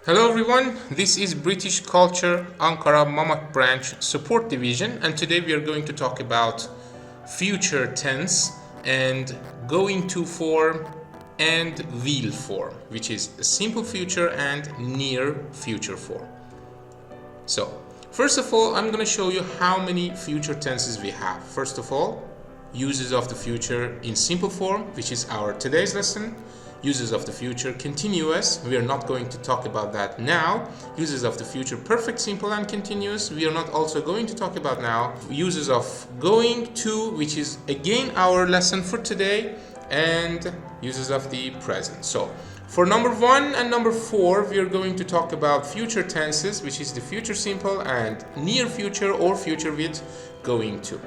Hello everyone, this is British Culture Ankara Mamak branch support division, and today we are going to talk about future tense and going to form and will form, which is a simple future and near future form. So first of all, I'm going to show you how many future tenses we have. First of all, uses of the future in simple form, which is our today's lesson. Uses of the future continuous, we are not going to talk about that now. Uses of the future perfect simple and continuous, we are not also going to talk about now. Uses of going to, which is again our lesson for today, and uses of the present. So for number 1 and number 4, we are going to talk about future tenses, which is the future simple and near future or future with going to.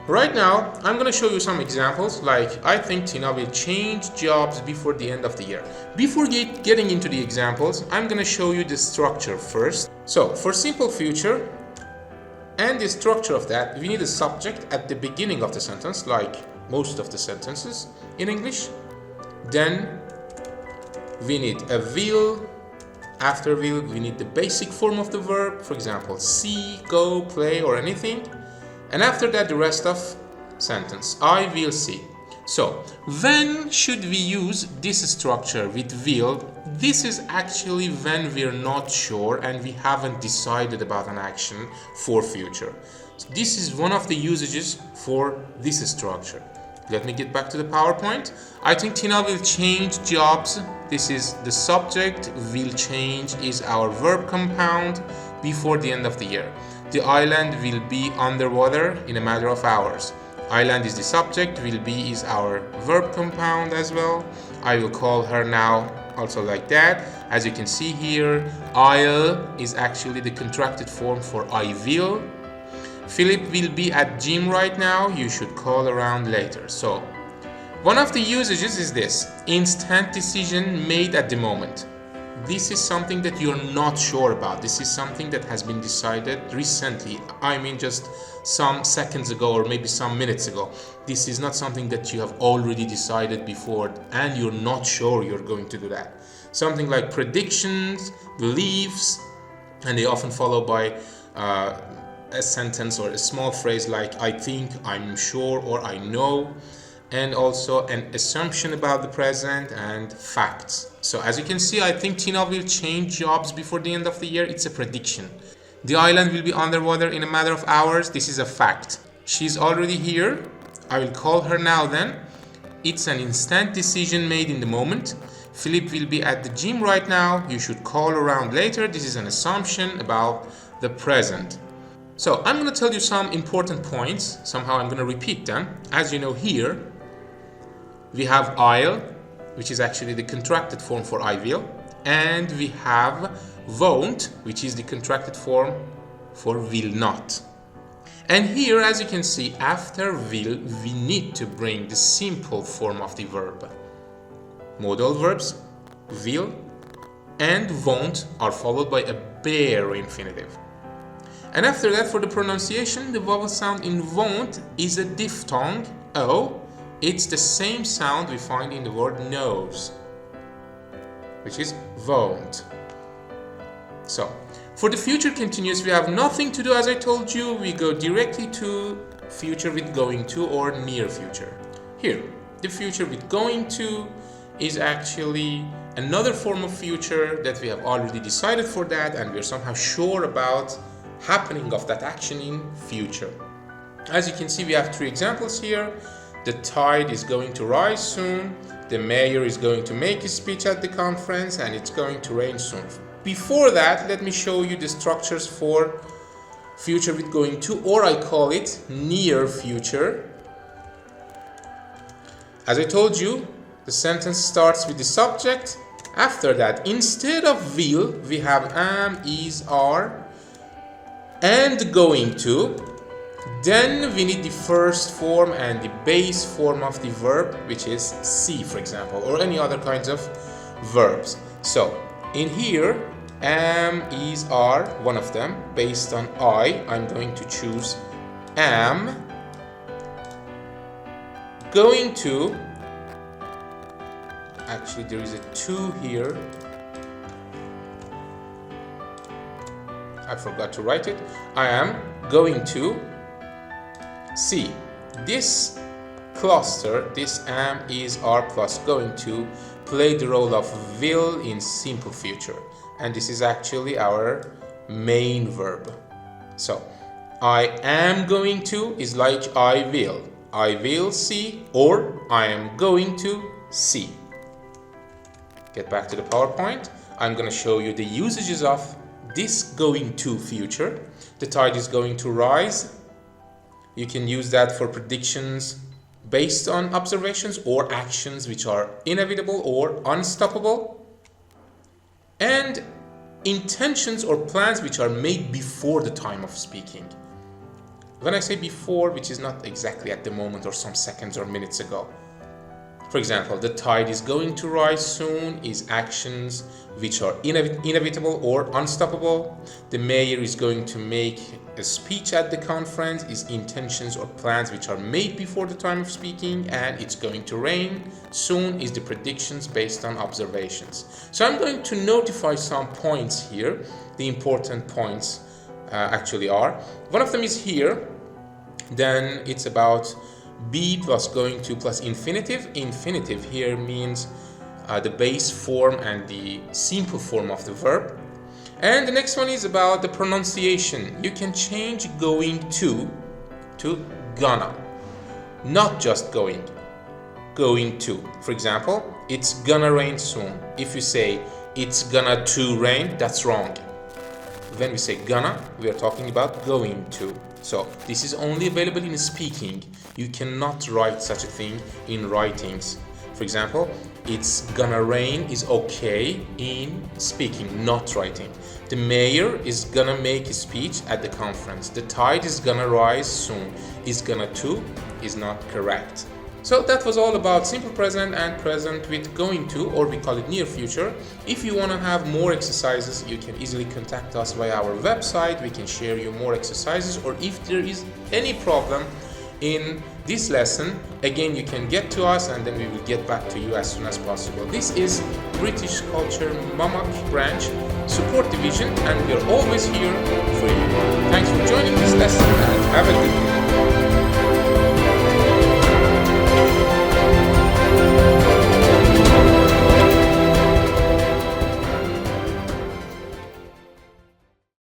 Right now, I'm going to show you some examples, like I think Tina will change jobs before the end of the year. Before getting into the examples, I'm going to show you the structure first. So, for simple future and the structure of that, we need a subject at the beginning of the sentence, like most of the sentences in English. Then, we need a will. After will, we need the basic form of the verb, for example, see, go, play, or anything. And after that, the rest of sentence, I will see. So, when should we use this structure with will? This is actually when we're not sure and we haven't decided about an action for future. So this is one of the usages for this structure. Let me get back to the PowerPoint. I think Tina will change jobs. This is the subject. Will change is our verb compound before the end of the year. The island will be underwater in a matter of hours. Island is the subject, will be is our verb compound as well. I will call her now, also like that. As you can see here, I'll is actually the contracted form for I will. Philip will be at gym right now, you should call around later. So, one of the usages is this, instant decision made at the moment. This is something that you're not sure about. This is something that has been decided recently. I mean, just some seconds ago or maybe some minutes ago. This is not something that you have already decided before and you're not sure you're going to do that. Something like predictions, beliefs, and they often follow by a sentence or a small phrase like I think, I'm sure, or I know. And also an assumption about the present and facts. So as you can see, I think Tina will change jobs before the end of the year. It's a prediction. The island will be underwater in a matter of hours. This is a fact. She's already here. I will call her now then. It's an instant decision made in the moment. Philip will be at the gym right now. You should call around later. This is an assumption about the present. So I'm going to tell you some important points. Somehow I'm going to repeat them. As you know here, we have I'll, which is actually the contracted form for I will, and we have won't, which is the contracted form for will not. And here, as you can see, after will, we need to bring the simple form of the verb. Modal verbs, will and won't, are followed by a bare infinitive. And after that, for the pronunciation, the vowel sound in won't is a diphthong, O. It's the same sound we find in the word nose, which is won't. So, for the future continuous, we have nothing to do, as I told you. We go directly to future with going to or near future. Here, the future with going to is actually another form of future that we have already decided for that, and we're somehow sure about happening of that action in future. As you can see, we have 3 examples here. The tide is going to rise soon, the mayor is going to make a speech at the conference, and it's going to rain soon. Before that, let me show you the structures for future with going to, or I call it near future. As I told you, the sentence starts with the subject. After that, instead of will, we have am, is, are, and going to. Then we need the first form and the base form of the verb, which is see, for example, or any other kinds of verbs. So, in here, am, is, are, one of them. Based on I'm going to choose am. Going to Actually, there is a 2 here. I forgot to write it. I am going to see. This cluster, this am, is, are plus going to play the role of will in simple future. And this is actually our main verb. So, I am going to is like I will. I will see, or I am going to see. Get back to the PowerPoint. I'm going to show you the usages of this going to future. The tide is going to rise. You can use that for predictions based on observations or actions which are inevitable or unstoppable. And intentions or plans which are made before the time of speaking. When I say before, which is not exactly at the moment or some seconds or minutes ago. For example, the tide is going to rise soon is actions which are inevitable or unstoppable. The mayor is going to make a speech at the conference is intentions or plans which are made before the time of speaking, and it's going to rain soon is the predictions based on observations. So I'm going to notify some points here. The important points actually are. One of them is here. Then it's about be plus going to plus infinitive. Infinitive here means the base form and the simple form of the verb. And the next one is about the pronunciation. You can change going to gonna. Not just going. Going to. For example, it's gonna rain soon. If you say it's gonna to rain, that's wrong. When we say gonna, we are talking about going to. So this is only available in speaking. You cannot write such a thing in writings. For example, it's gonna rain is okay in speaking, not writing. The mayor is gonna make a speech at the conference. The tide is gonna rise soon. Is gonna to is not correct. So that was all about simple present and present with going to, or we call it near future. If you want to have more exercises, you can easily contact us via our website. We can share you more exercises, or if there is any problem in this lesson, again you can get to us and then we will get back to you as soon as possible. This is British Culture Mamak branch support division, and we are always here for you. Thanks for joining this lesson and have a good day.